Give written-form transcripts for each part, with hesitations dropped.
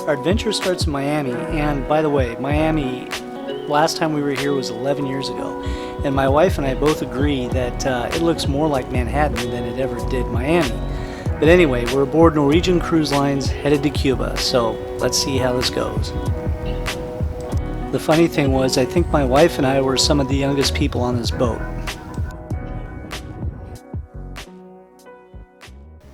Our adventure starts in Miami, and by the way, Miami, last time we were here was 11 years ago, and my wife and I both agree that it looks more like Manhattan than it ever did Miami. But anyway, we're aboard Norwegian Cruise Lines headed to Cuba, so let's see how this goes. The funny thing was, I think my wife and I were some of the youngest people on this boat.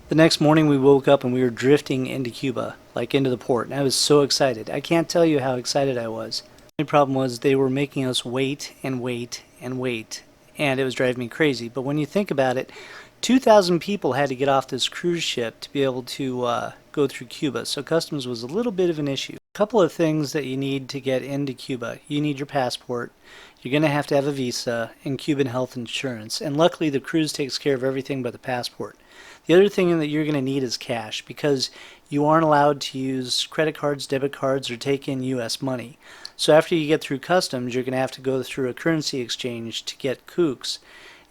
The next morning we woke up and we were drifting into Cuba, like into the port, and I was so excited. I can't tell you how excited I was. The only problem was they were making us wait and wait and wait, and it was driving me crazy. But when you think about it, 2,000 people had to get off this cruise ship to be able to go through Cuba, so customs was a little bit of an issue. A couple of things that you need to get into Cuba. You need your passport, you're going to have a visa, and Cuban health insurance, and luckily the cruise takes care of everything but the passport. The other thing that you're going to need is cash, because you aren't allowed to use credit cards, debit cards, or take in U.S. money. So after you get through customs, you're going to have to go through a currency exchange to get kooks.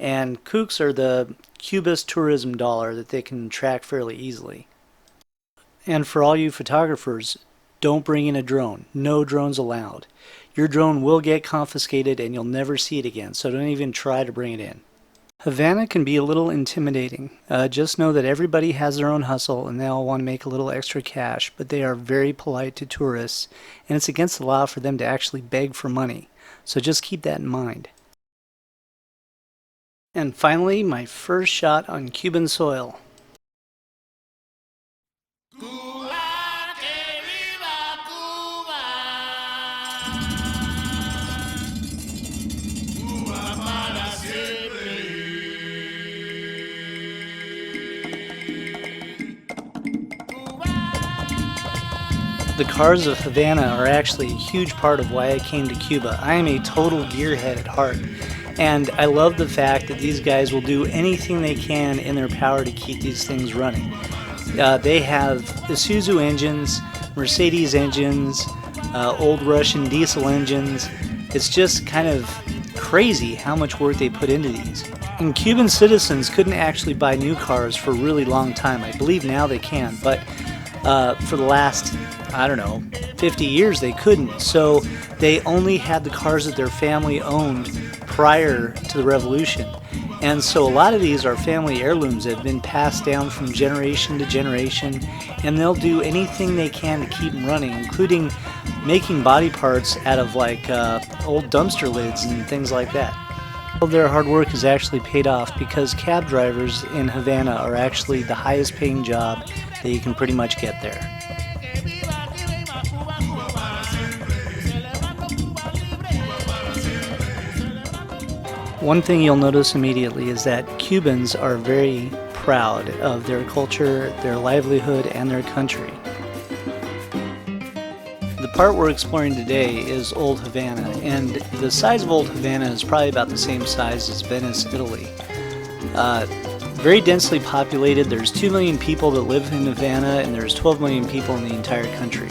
And kooks are the Cuba's tourism dollar that they can track fairly easily. And for all you photographers, don't bring in a drone. No drones allowed. Your drone will get confiscated and you'll never see it again, so don't even try to bring it in. Havana can be a little intimidating. Just know that everybody has their own hustle and they all want to make a little extra cash, but they are very polite to tourists, and it's against the law for them to actually beg for money. So just keep that in mind. And finally, my first shot on Cuban soil. The cars of Havana are actually a huge part of why I came to Cuba. I am a total gearhead at heart, and I love the fact that these guys will do anything they can in their power to keep these things running. They have Isuzu engines, Mercedes engines, old Russian diesel engines. It's just kind of crazy how much work they put into these. And Cuban citizens couldn't actually buy new cars for a really long time. I believe now they can, but for the last, I don't know, 50 years they couldn't. So they only had the cars that their family owned prior to the revolution. And so a lot of these are family heirlooms that have been passed down from generation to generation, and they'll do anything they can to keep them running, including making body parts out of like old dumpster lids and things like that. All of their hard work has actually paid off, because cab drivers in Havana are actually the highest paying job that you can pretty much get there. One thing you'll notice immediately is that Cubans are very proud of their culture, their livelihood, and their country. The part we're exploring today is Old Havana, and the size of Old Havana is probably about the same size as Venice, Italy. Very densely populated. There's 2 million people that live in Havana, and there's 12 million people in the entire country.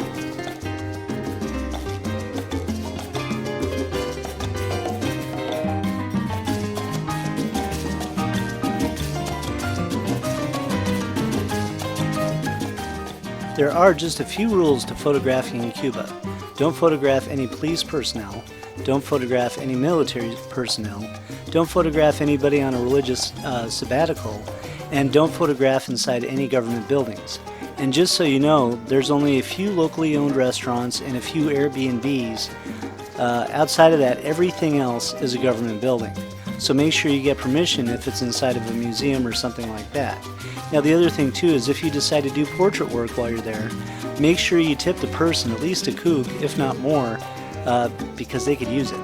There are just a few rules to photographing in Cuba. Don't photograph any police personnel, don't photograph any military personnel, don't photograph anybody on a religious sabbatical, and don't photograph inside any government buildings. And just so you know, there's only a few locally owned restaurants and a few Airbnbs. Outside of that, everything else is a government building. So make sure you get permission if it's inside of a museum or something like that. Now the other thing too is, if you decide to do portrait work while you're there, make sure you tip the person at least a kook, if not more, because they could use it.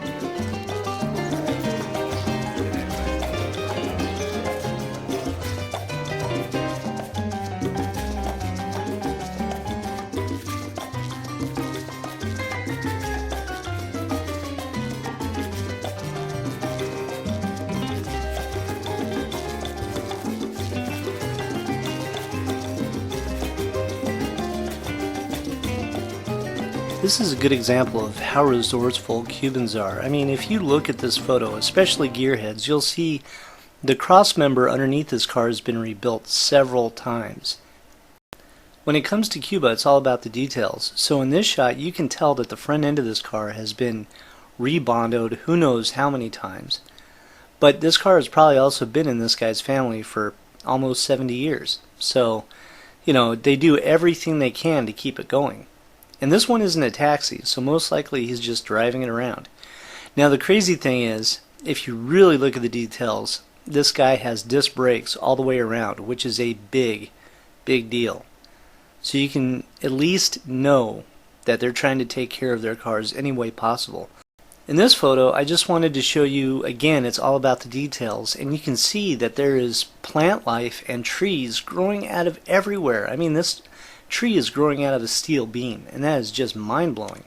This is a good example of how resourceful Cubans are. I mean, if you look at this photo, especially gearheads, you'll see the cross member underneath this car has been rebuilt several times. When it comes to Cuba, it's all about the details. So in this shot, you can tell that the front end of this car has been rebondoed who knows how many times. But this car has probably also been in this guy's family for almost 70 years. So, you know, they do everything they can to keep it going. And this one isn't a taxi, so most likely he's just driving it around. Now the crazy thing is, if you really look at the details, this guy has disc brakes all the way around, which is a big, big deal. So you can at least know that they're trying to take care of their cars any way possible. In this photo, I just wanted to show you, again, it's all about the details, and you can see that there is plant life and trees growing out of everywhere. I mean, this tree is growing out of a steel beam, and that is just mind-blowing.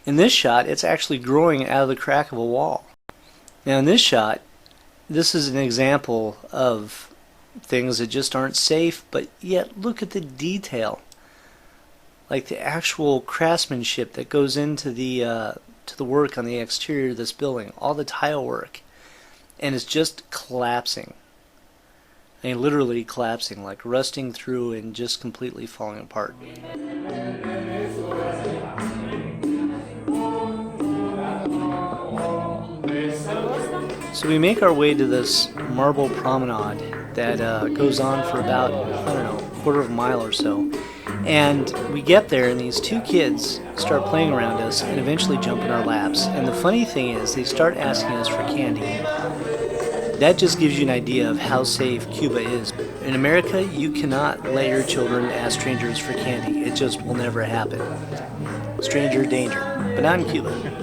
In this shot, it's actually growing out of the crack of a wall. Now in this shot, this is an example of things that just aren't safe, but yet look at the detail. Like the actual craftsmanship that goes into the work on the exterior of this building, all the tile work, and it's just collapsing. I mean, literally collapsing, like rusting through and just completely falling apart. So we make our way to this marble promenade that goes on for about, I don't know, a quarter of a mile or so. And we get there and these two kids start playing around us and eventually jump in our laps. And the funny thing is they start asking us for candy. That just gives you an idea of how safe Cuba is. In America, you cannot let your children ask strangers for candy. It just will never happen. Stranger danger. But not in Cuba.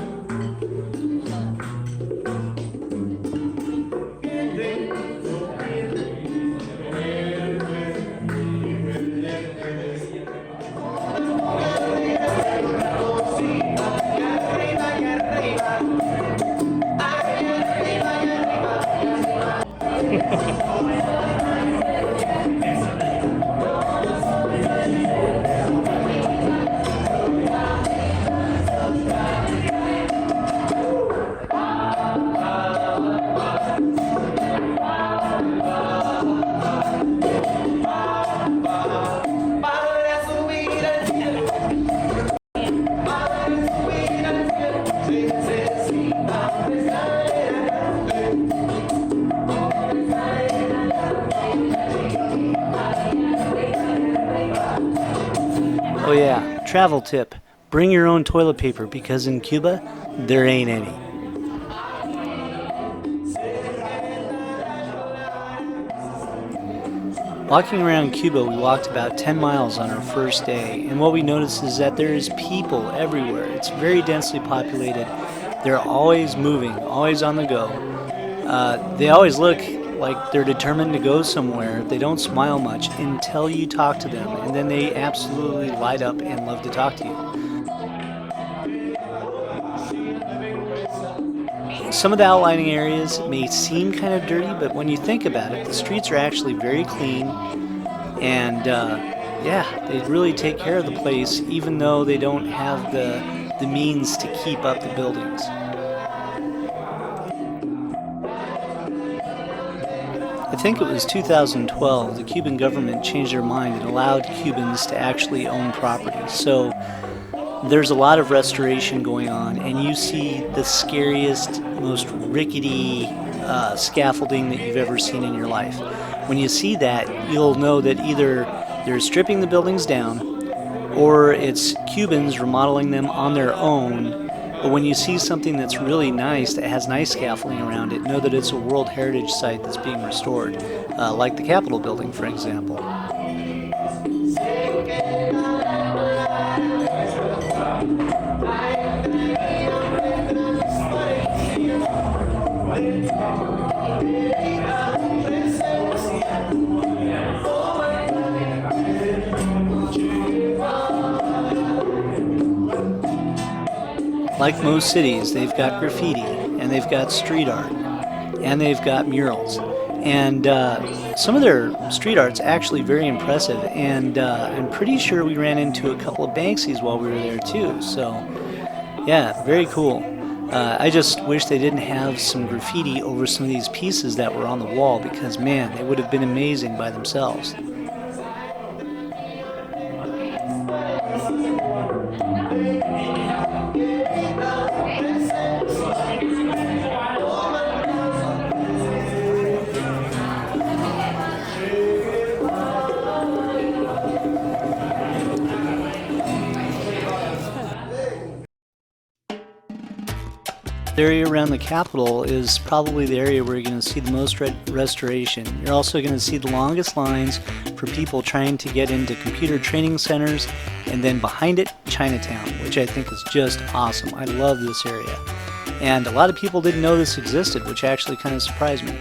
Oh yeah, travel tip. Bring your own toilet paper because in Cuba, there ain't any. Walking around Cuba, we walked about 10 miles on our first day, and what we noticed is that there is people everywhere. It's very densely populated. They're always moving, always on the go. They always look like they're determined to go somewhere. They don't smile much until you talk to them, and then they absolutely light up and love to talk to you. Some of the outlining areas may seem kind of dirty, but when you think about it, the streets are actually very clean, and yeah, they really take care of the place, even though they don't have the means to keep up the buildings. I think it was 2012, the Cuban government changed their mind and allowed Cubans to actually own property. So there's a lot of restoration going on, and you see the scariest, most rickety scaffolding that you've ever seen in your life. When you see that, you'll know that either they're stripping the buildings down, or it's Cubans remodeling them on their own. But when you see something that's really nice, that has nice scaffolding around it, know that it's a World Heritage Site that's being restored, like the Capitol building, for example. Like most cities, they've got graffiti, and they've got street art, and they've got murals. And some of their street art's actually very impressive, and I'm pretty sure we ran into a couple of Banksies while we were there too. So yeah, very cool. I just wish they didn't have some graffiti over some of these pieces that were on the wall, because man, they would have been amazing by themselves. The area around the Capitol is probably the area where you're going to see the most restoration. You're also going to see the longest lines for people trying to get into computer training centers, and then behind it, Chinatown, which I think is just awesome. I love this area. And a lot of people didn't know this existed, which actually kind of surprised me.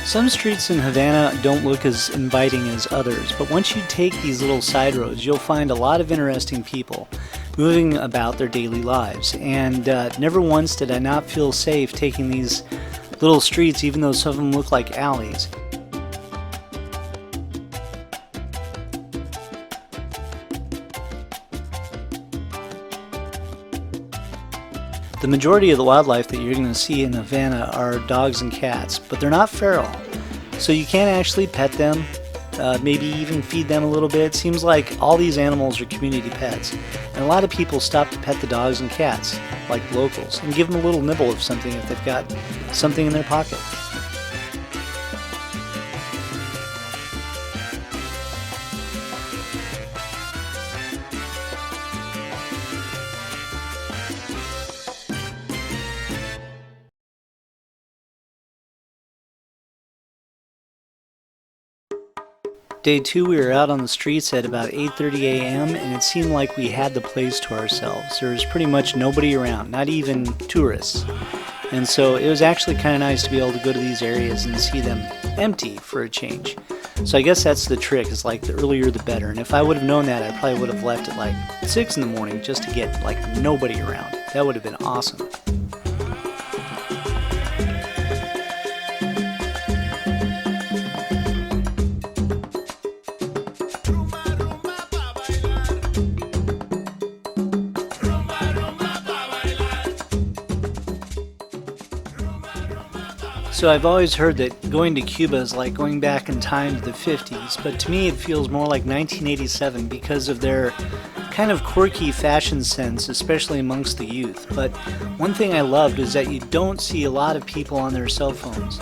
Some streets in Havana don't look as inviting as others, but once you take these little side roads, you'll find a lot of interesting people moving about their daily lives. And never once did I not feel safe taking these little streets, even though some of them look like alleys. The majority of the wildlife that you're going to see in Havana are dogs and cats, but they're not feral. So you can't actually pet them, maybe even feed them a little bit. It seems like all these animals are community pets. And a lot of people stop to pet the dogs and cats, like locals, and give them a little nibble of something if they've got something in their pocket. Day 2, we were out on the streets at about 8:30 a.m. and it seemed like we had the place to ourselves. There was pretty much nobody around, not even tourists. And so it was actually kind of nice to be able to go to these areas and see them empty for a change. So I guess that's the trick, is like the earlier the better. And if I would have known that, I probably would have left at like 6 in the morning just to get like nobody around. That would have been awesome. So I've always heard that going to Cuba is like going back in time to the 50s, but to me it feels more like 1987 because of their kind of quirky fashion sense, especially amongst the youth. But one thing I loved is that you don't see a lot of people on their cell phones.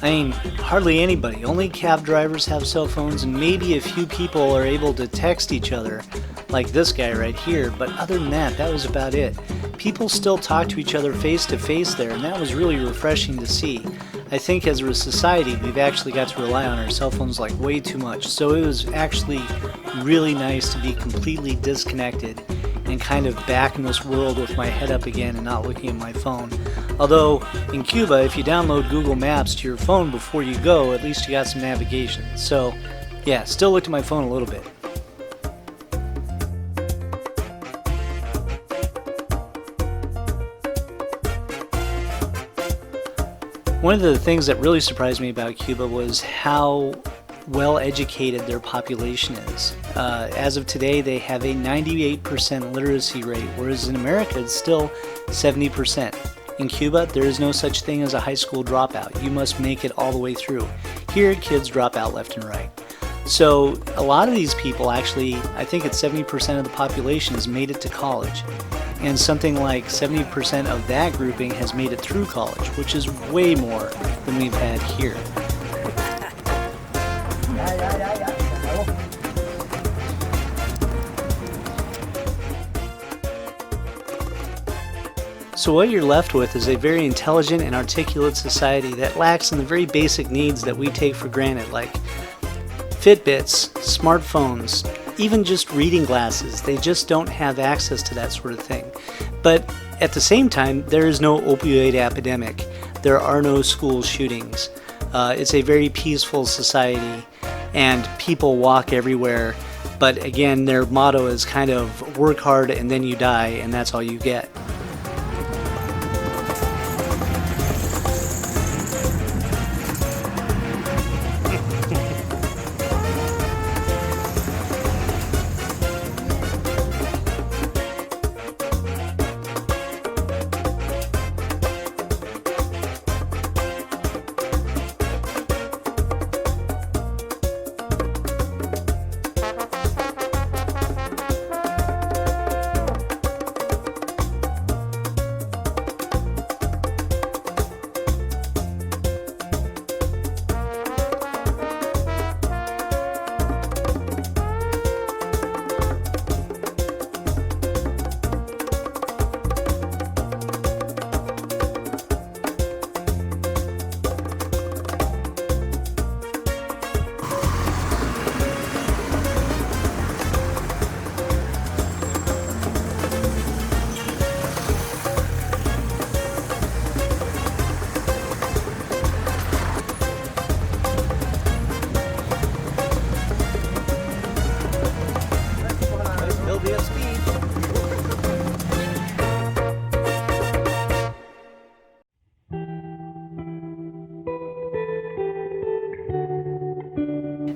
I mean, hardly anybody. Only cab drivers have cell phones, and maybe a few people are able to text each other, like this guy right here, but other than that, that was about it. People still talk to each other face to face there, and that was really refreshing to see. I think as a society, we've actually got to rely on our cell phones like way too much, so it was actually really nice to be completely disconnected and kind of back in this world with my head up again and not looking at my phone. Although in Cuba, if you download Google Maps to your phone before you go, at least you got some navigation. So yeah, still looked at my phone a little bit. One of the things that really surprised me about Cuba was how well educated their population is. As of today, they have a 98% literacy rate, whereas in America it's still 70%. In Cuba, there is no such thing as a high school dropout. You must make it all the way through. Here, kids drop out left and right. So a lot of these people actually, I think it's 70% of the population has made it to college. And something like 70% of that grouping has made it through college, which is way more than we've had here. So what you're left with is a very intelligent and articulate society that lacks in the very basic needs that we take for granted, like Fitbits, smartphones, even just reading glasses. They just don't have access to that sort of thing. But at the same time, there is no opioid epidemic. There are no school shootings. It's a very peaceful society, and people walk everywhere. But again, their motto is kind of work hard and then you die, and that's all you get.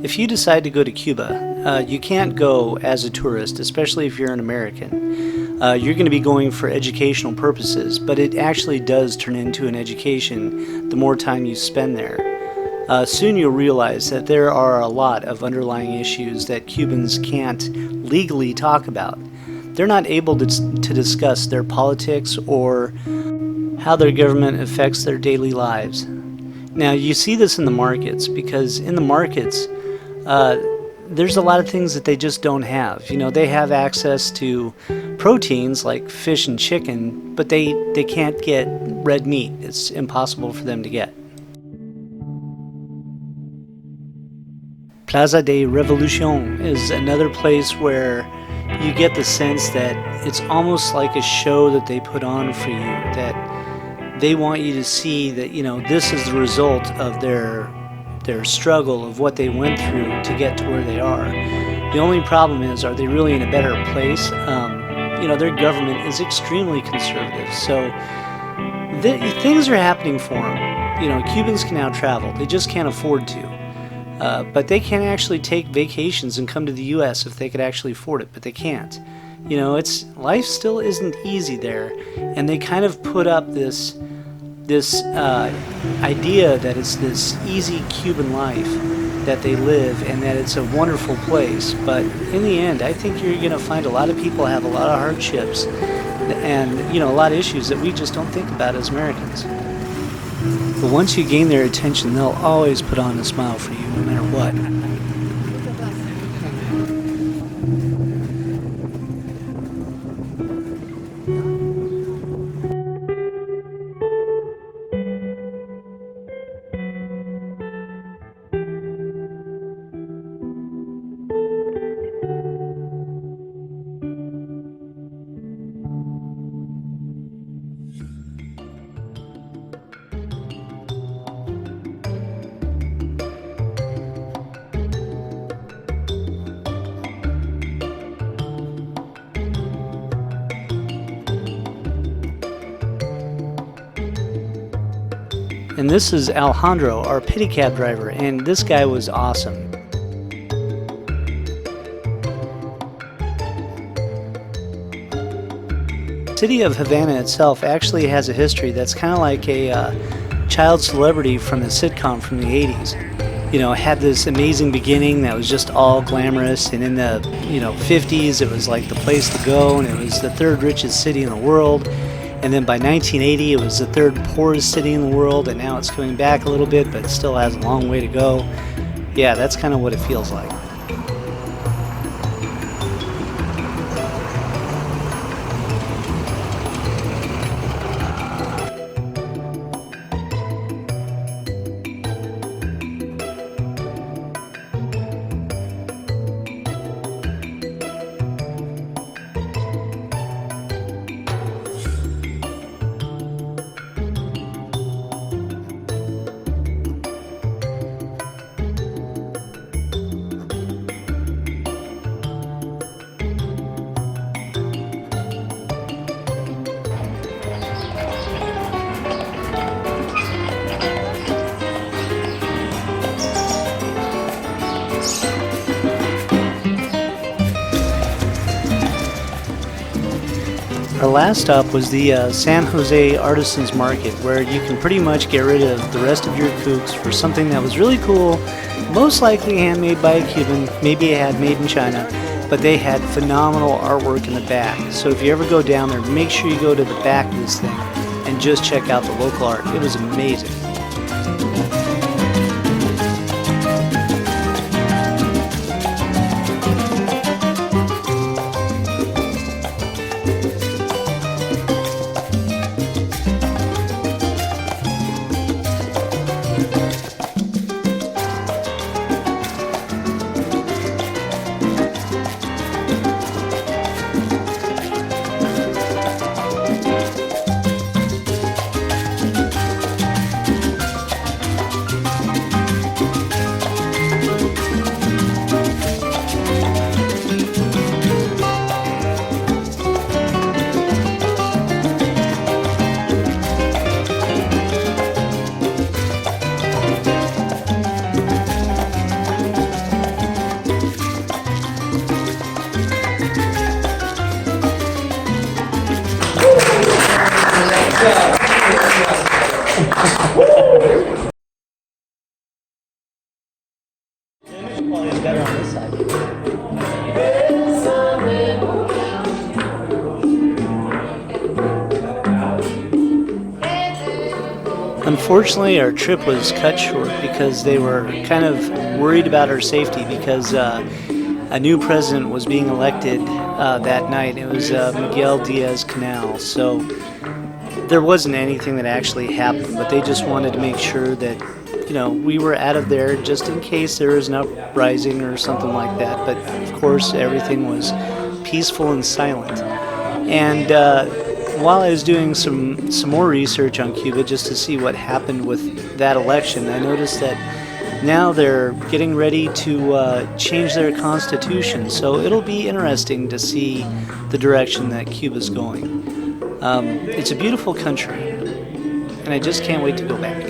If you decide to go to Cuba, you can't go as a tourist, especially if you're an American. You're going to be going for educational purposes, but it actually does turn into an education the more time you spend there. Soon you'll realize that there are a lot of underlying issues that Cubans can't legally talk about. They're not able to discuss their politics or how their government affects their daily lives. Now, you see this in the markets, because in the markets, there's a lot of things that they just don't have. You know, they have access to proteins like fish and chicken, but they can't get red meat. It's impossible for them to get. Plaza De Revolution is another place where you get the sense that it's almost like a show that they put on for you, that they want you to see that, you know, this is the result of their struggle, of what they went through to get to where they are. The only problem is, are they really in a better place? You know, their government is extremely conservative, so things are happening for them. You know, Cubans can now travel, they just can't afford to. But they can actually take vacations and come to the U.S. if they could actually afford it, but they can't. You know, life still isn't easy there, and they kind of put up this idea that it's this easy Cuban life that they live and that it's a wonderful place. But in the end, I think you're going to find a lot of people have a lot of hardships and, you know, a lot of issues that we just don't think about as Americans. But once you gain their attention, they'll always put on a smile for you, no matter what. And this is Alejandro, our pedicab driver, and this guy was awesome. The city of Havana itself actually has a history that's kind of like a child celebrity from a sitcom from the 80s. You know, it had this amazing beginning that was just all glamorous, and in the 50s it was like the place to go, and it was the third richest city in the world. And then by 1980, it was the third poorest city in the world, and now it's coming back a little bit, but it still has a long way to go. Yeah, that's kind of what it feels like. Our last stop was the San Jose Artisans Market, where you can pretty much get rid of the rest of your kooks for something that was really cool, most likely handmade by a Cuban, maybe it had made in China, but they had phenomenal artwork in the back. So if you ever go down there, make sure you go to the back of this thing and just check out the local art. It was amazing. Unfortunately, our trip was cut short because they were kind of worried about our safety because a new president was being elected that night. It was Miguel Diaz-Canel. So there wasn't anything that actually happened, but they just wanted to make sure that, you know, we were out of there just in case there was an uprising or something like that. But of course, everything was peaceful and silent. And while I was doing some more research on Cuba just to see what happened with that election, I noticed that now they're getting ready to change their constitution. So it'll be interesting to see the direction that Cuba's going. It's a beautiful country, and I just can't wait to go back.